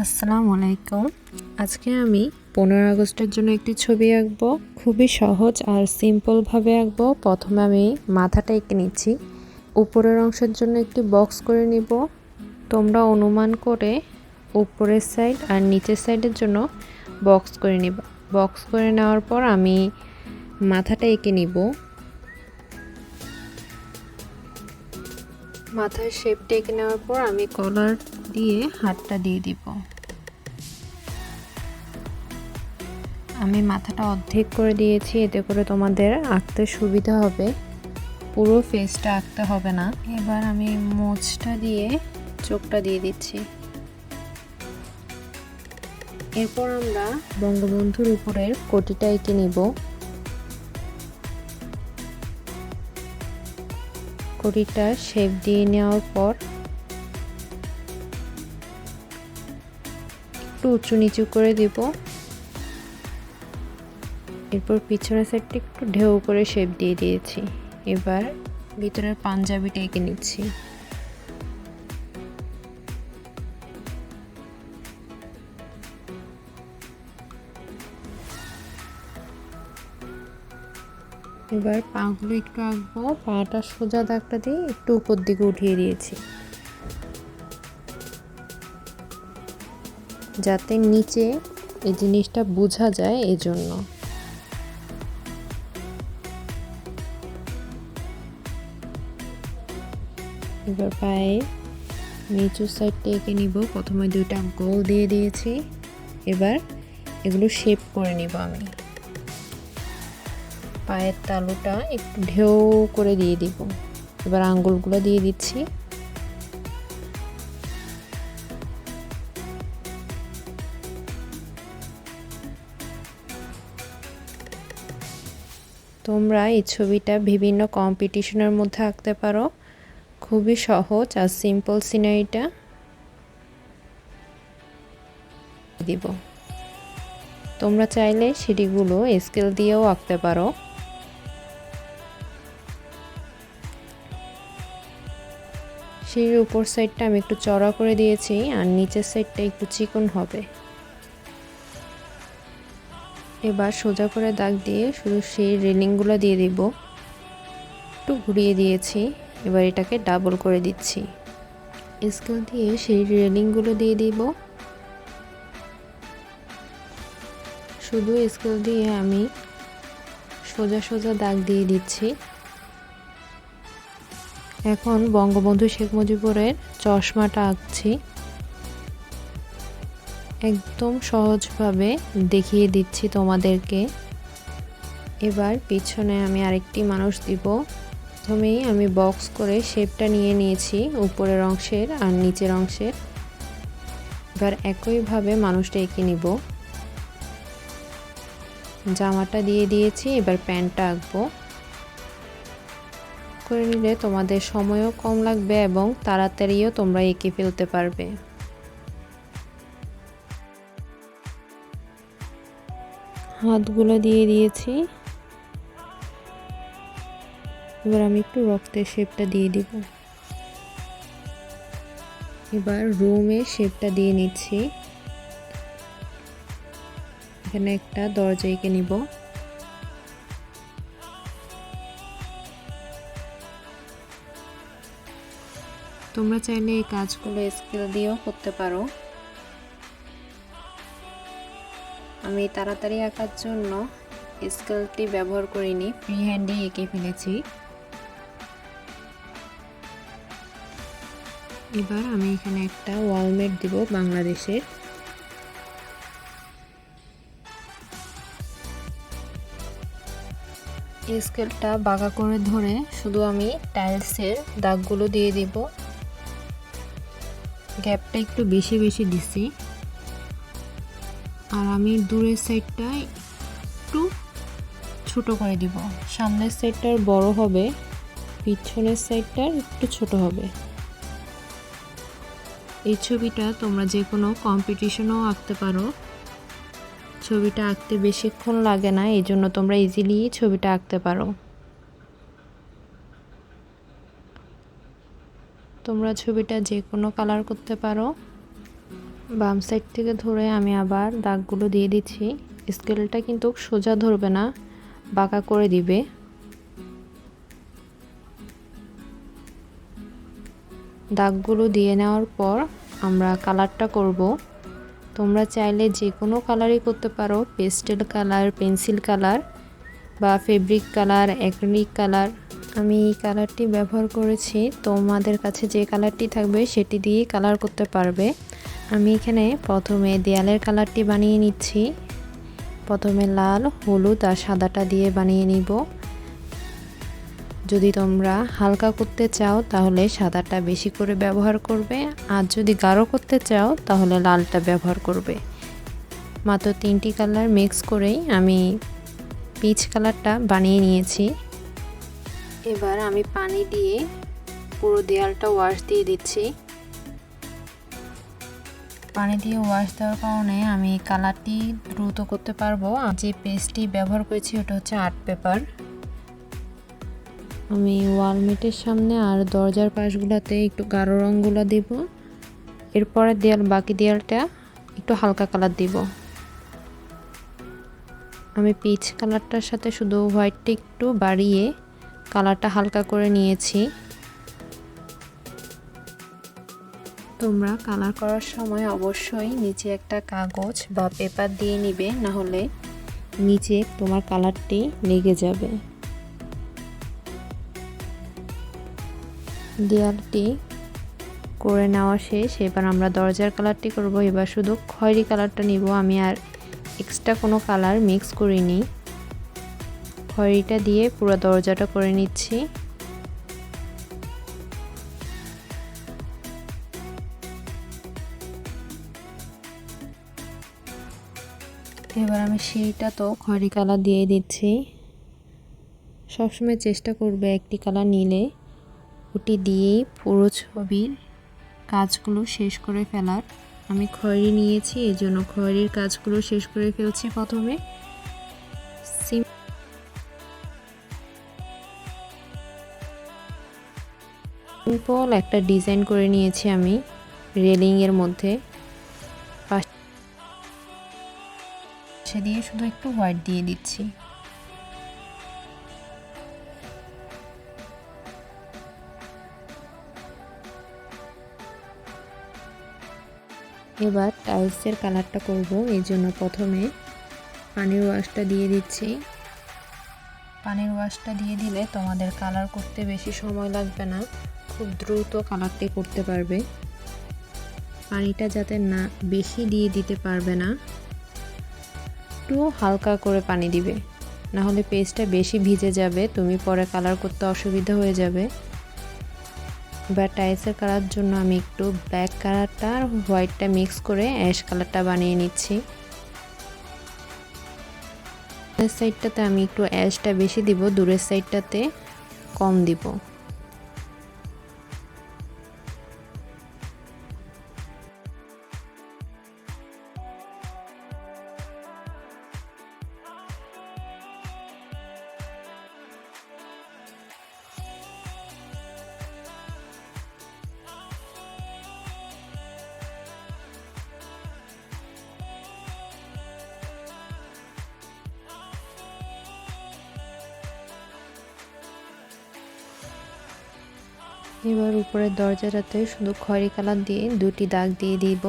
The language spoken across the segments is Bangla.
আসসালামু আলাইকুম। আজকে আমি 15 আগস্টের জন্য একটি ছবি আঁকবো। খুবই সহজ আর সিম্পলভাবে আঁকবো। প্রথমে আমি মাথাটা এঁকে নিচ্ছি। উপরের অংশের জন্য একটি বক্স করে নিব। তোমরা অনুমান করে উপরের সাইড আর নিচের সাইডের জন্য বক্স করে নিবা। বক্স করে নেওয়ার পর আমি মাথাটা এঁকে নিব। মাথার শেপটা এঁকে নেওয়ার পর আমি কলার দিয়ে হাতটা দিয়ে দিব। আমি মাথাটা অর্ধেক করে দিয়েছি, এতে করে তোমাদের আঁকতে সুবিধা হবে, পুরো ফেসটা আঁকতে হবে না। এবার আমি মোচটা দিয়ে চোখটা দিয়ে দিচ্ছি। এরপর আমরা বঙ্গবন্ধুর উপরের কোটিটা এঁকে নিব। কোটিটা শেপ দিয়ে নেওয়ার পর একটু উঁচু নিচু করে দিব। এরপর পিছনের সাইডটা একটু ঢেউ করে শেপ দিয়ে দিয়েছি। এবার ভিতরের পাঞ্জাবিটা এঁকে নিচ্ছি। এবার পাগুলো একটু আঁকবো। পাটা সোজা দাগটা দিয়ে একটু উপর দিকে উঠিয়ে দিয়েছি, যাতে নিচে এই জিনিসটা বোঝা যায় এজন্য। এবার পায়ে নিচু সাইডটা এঁকে নিব। প্রথমে দুইটা গোল দিয়ে দিয়েছি। এবার এগুলো শেপ করে নিব আমি। পায়ের তালুটা একটু ঢেউ করে দিয়ে দিব। এবার আঙ্গুলগুলো দিয়ে দিচ্ছি। তোমরা এই ছবিটা বিভিন্ন কম্পিটিশনের মধ্যে আঁকতে পারো। খুবই সহজ আর সিম্পল সিনারিটা দিব। তোমরা চাইলে সিঁড়িগুলো স্কেল দিয়েও আঁকতে পারো। সিঁড়ির উপর সাইডটা আমি একটু চড়া করে দিয়েছি আর নিচের সাইডটা একটু চিকন হবে। এবার সোজা করে দাগ দিয়ে শুধু সেই রেলিংগুলো দিয়ে দিব। একটু ঘুরিয়ে দিয়েছি। এবার এটাকে ডাবল করে দিচ্ছি। স্কেল দিয়ে সেই রেলিংগুলো দিয়ে দিব। শুধু স্কেল দিয়ে আমি সোজা সোজা দাগ দিয়ে দিচ্ছি। এখন বঙ্গবন্ধু শেখ মুজিবুরের চশমাটা আঁকছি। একদম সহজভাবে দেখিয়ে দিচ্ছি তোমাদেরকে। এবার পিছনে আমি আরেকটি মানুষ দিব। প্রথমেই আমি বক্স করে শেপটা নিয়ে নিয়েছি উপরের অংশের আর নিচের অংশের। এবার একইভাবে মানুষটা এঁকে নিব। জামাটা দিয়ে দিয়েছি। এবার প্যান্টটা আঁকবো। করে নিলে তোমাদের সময়ও কম লাগবে এবং তাড়াতাড়িও তোমরা এঁকে ফেলতে পারবে। হাতগুলো দিয়ে দিয়েছি। এবার আমি একটু রক্তের শেপটা দিয়ে দিব। এবার রুমের শেপটা দিয়ে নিচ্ছি। এখানে একটা দরজা এঁকে নিব। তোমরা চাইলে এই কাজগুলো স্কেল দিয়েও করতে পারো। আমি তাড়াতাড়ি আঁকার জন্য স্কেলটি ব্যবহার করিনি, ফ্রি হ্যান্ডে এঁকে ফেলেছি। এবার আমি এখানে একটা ওয়ালমেট দিব বাংলাদেশের। স্কেলটা বাঁকা করে ধরে শুধু আমি টাইলসের দাগগুলো দিয়ে দিব। গ্যাপটা একটু বেশি বেশি দিছি। আর আমি দূরের সাইডটা একটু ছোট করে দিব। সামনের সাইডটার বড় হবে, পিছনের সাইডটার একটু ছোট হবে। এই ছবিটা তোমরা যে কোনো কম্পিটিশনেও আঁকতে পারো। ছবিটা আঁকতে বেশিক্ষণ লাগে না, এই জন্য তোমরা ইজিলি ছবিটা আঁকতে পারো। তোমরা ছবিটা যে কোনো কালার করতে পারো। বাম সাইড থেকে ধরে আমি আবার দাগগুলো দিয়ে দিচ্ছি। স্কেলটা কিন্তু সোজা ধরবে না, বাঁকা করে দিবে। দাগগুলো দিয়ে নেওয়ার পর আমরা কালারটা করব। তোমরা চাইলে যে কোনো কালারই করতে পারো, পেস্টেল কালার, পেন্সিল কালার বা ফেব্রিক কালার, অ্যাক্রিলিক কালার। আমি এই কালারটি ব্যবহার করেছি, তোমাদের কাছে যে কালারটি থাকবে সেটি দিয়ে কালার করতে পারবে। আমি এখানে প্রথমে দেয়ালের কালারটি বানিয়ে নিচ্ছি। প্রথমে লাল, হলুদ আর সাদাটা দিয়ে বানিয়ে নিব। যদি তোমরা হালকা করতে চাও তাহলে সাদাটা বেশি করে ব্যবহার করবে, আর যদি গাঢ় করতে চাও তাহলে লালটা ব্যবহার করবে। মাত্র 3টি কালার মিক্স করেই আমি পিচ কালারটা বানিয়ে নিয়েছি। এবার আমি পানি দিয়ে পুরো দেয়ালটা ওয়াশ দিয়ে দিচ্ছি। পানি দিয়ে ওয়াশ দেওয়ার কারণে আমি কালারটি দ্রুত করতে পারবো। যে পেস্টটি ব্যবহার করেছি ওটা হচ্ছে আর্ট পেপার। আমি ওয়ালমেটের সামনে আর দরজার পাশগুলোতে একটু গাঢ় রঙগুলো দিব। এরপরে বাকি দেয়ালটা একটু হালকা কালার দিব। আমি পিচ কালারটার সাথে শুধু হোয়াইটটা একটু বাড়িয়ে কালারটা হালকা করে নিয়েছি। তোমরা কালার করার সময় অবশ্যই নিচে একটা কাগজ বা পেপার দিয়ে নিবে, না হলে নিচে তোমার কালারটি লেগে যাবে। দেয়ালটি করে নেওয়া শেষ। এবার আমরা দরজার কালারটি করব। এবার শুধু খয়েরি কালারটা নিব। আমি আর এক্সট্রা কোনো কালার মিক্স করিনি। খয়েরিটা দিয়ে পুরো দরজাটা করে নিচ্ছি। এবার আমি সেইটা তো খয়েরি কালার দিয়ে দিচ্ছি। সবসময় চেষ্টা করবে একটি কালার নিলে ওটি দিয়েই পুরো ছবির কাজগুলো শেষ করে ফেলার। আমি খয়েরি নিয়েছি, এই জন্য খয়েরির কাজগুলো শেষ করে ফেলছি। প্রথমে সিম্পল একটা ডিজাইন করে নিয়েছি আমি রেলিংয়ের মধ্যে। পাশে দিয়ে শুধু একটু হোয়াইট দিয়ে দিচ্ছি। এবার টাইলসের কালারটা করব, এই জন্য প্রথমে পানির ওয়াশটা দিয়ে দিচ্ছি। পানির ওয়াশটা দিয়ে দিলে তোমাদের কালার করতে বেশি সময় লাগবে না, খুব দ্রুত কালারটি করতে পারবে। পানিটা যাতে না বেশি দিয়ে দিতে পারবে না, একটু হালকা করে পানি দিবে, না হলে পেস্টটা বেশি ভিজে যাবে, তুমি পরে কালার করতে অসুবিধা হয়ে যাবে। এবার টাইলসের কালার জন্য আমি একটু ব্ল্যাক কালারটা আর হোয়াইটটা মিক্স করে অ্যাশ কালারটা বানিয়ে নিচ্ছি। সাইডটাতে আমি একটু অ্যাশটা বেশি দিব, দূরের সাইডটাতে কম দিব। এবার উপরের দরজাটাতে শুধু খয়েরি কালার দিয়ে 2টি দাগ দিয়ে দিব।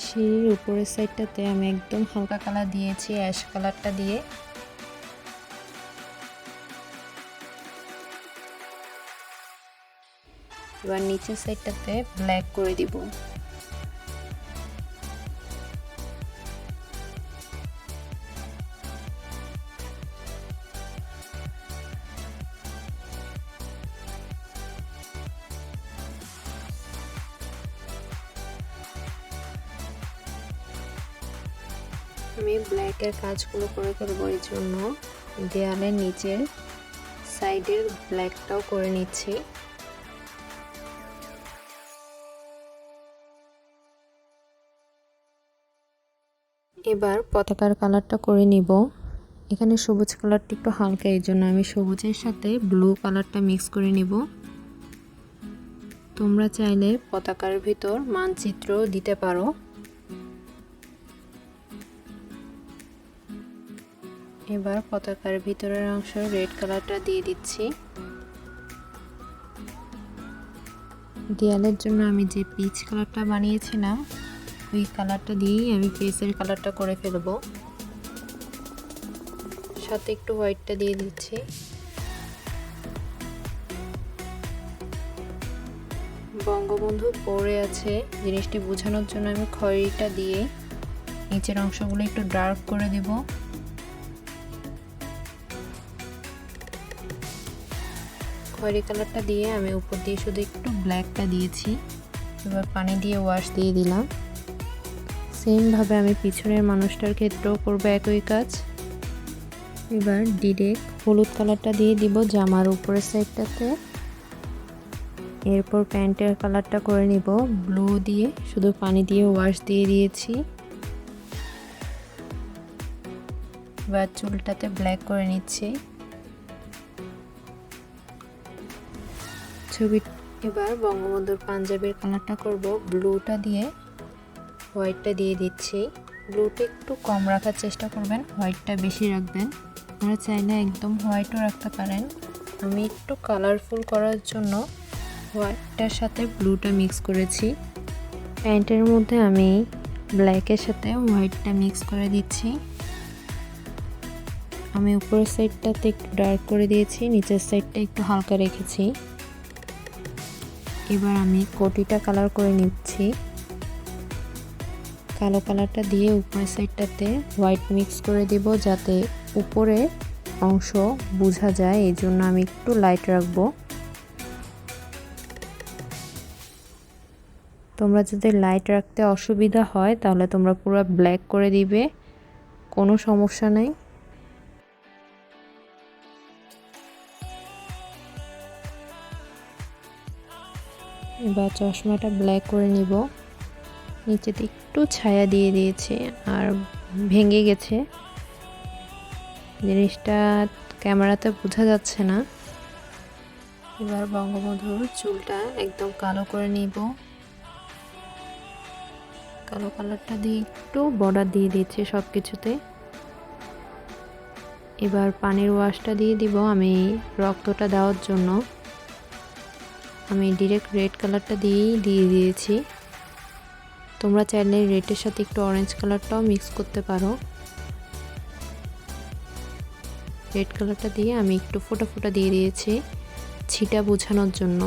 সিঁড়ির উপরের সাইডটাতে আমি একদম হালকা কালার দিয়েছি, অ্যাশ কালারটা দিয়ে। এবার নিচের সাইডটাতে ব্ল্যাক করে দিব। আমি ব্ল্যাকের কাজগুলো করে ফেলবো, এই জন্য দেয়ালের নিচের সাইডের ব্ল্যাকটাও করে নিচ্ছি। এবার পতাকার কালারটা করে নিব। এখানে সবুজ কালারটা একটু হালকা, এই জন্য আমি সবুজের সাথে ব্লু কালারটা মিক্স করে নিব। তোমরা চাইলে পতাকার ভিতর মানচিত্র দিতে পারো। এবার পতাকার ভিতরের অংশ রেড কালারটা দিয়ে দিচ্ছি। দেয়ালের জন্য আমি যে পিচ কালারটা বানিয়েছিলাম ওই কালারটা দিয়েই আমি পেজের কালারটা করে ফেলবো। সাথে একটু হোয়াইটটা দিয়ে দিচ্ছি। বঙ্গবন্ধু পড়ে আছে জিনিসটি বোঝানোর জন্য আমি খয়েরিটা দিয়ে নিচের অংশগুলো একটু ডার্ক করে দেব। খয়েরি কালারটা দিয়ে আমি উপর দিয়ে শুধু একটু ব্ল্যাকটা দিয়েছি। এবার পানি দিয়ে ওয়াশ দিয়ে দিলাম। সেম ভাবে আমি পিছনের মানুষটার ক্ষেত্রেও করব একই কাজ। এবার ডিরেক্ট হলুদ কালারটা দিয়ে দিব জামার উপরের সাইডটাতে। এরপর প্যান্টের কালারটা করে নিব ব্লু দিয়ে, শুধু পানি দিয়ে ওয়াশ দিয়ে দিয়েছি। এবার চুলটাতে ব্ল্যাক করে নিচ্ছি। এবার বঙ্গবন্ধুর পাঞ্জাবির কালারটা করব ব্লুটা দিয়ে, হোয়াইটটা দিয়ে দিচ্ছি। ব্লুটা একটু কম রাখার চেষ্টা করবেন, হোয়াইটটা বেশি রাখবেন। আপনারা চাইলে একদম হোয়াইটও রাখতে পারেন। আমি একটু কালারফুল করার জন্য হোয়াইটটার সাথে ব্লুটা মিক্স করেছি। প্যান্টের মধ্যে আমি ব্ল্যাকের সাথে হোয়াইটটা মিক্স করে দিচ্ছি। আমি উপরের সাইডটাতে একটু ডার্ক করে দিয়েছি, নিচের সাইডটা একটু হালকা রেখেছি। এবার আমি কোটিটা কালার করে নিচ্ছি। কালো কালারটা দিয়ে উপরের সাইডটাতে হোয়াইট মিক্স করে দিব যাতে উপরে অংশ বোঝা যায়, এই জন্য আমি একটু লাইট রাখবো। তোমরা যদি লাইট রাখতে অসুবিধা হয় তাহলে তোমরা পুরো ব্ল্যাক করে দিবে, কোনো সমস্যা নেই। এবার চশমাটা ব্ল্যাক করে নিব। নিচেতে একটু ছায়া দিয়ে দিয়েছি আর ভেঙে গেছে, জিনিসটা ক্যামেরাতে বোঝা যাচ্ছে না। এবার বঙ্গবন্ধুর চুলটা একদম কালো করে নিব। কালো কালারটা দিয়ে একটু বর্ডার দিয়ে দিচ্ছি সব কিছুতে। এবার পানির ওয়াশটা দিয়ে দিব আমি রক্তটা দেওয়ার জন্য। আমি ডিরেক্ট রেড কালারটা দিয়ে দিয়েছি। তোমরা চাইলে রেডের সাথে একটু অরেঞ্জ কালারটাও মিক্স করতে পারো। রেড কালারটা দিয়ে আমি একটু ফোঁটা ফোঁটা দিয়ে দিয়েছি ছিটা বোঝানোর জন্য।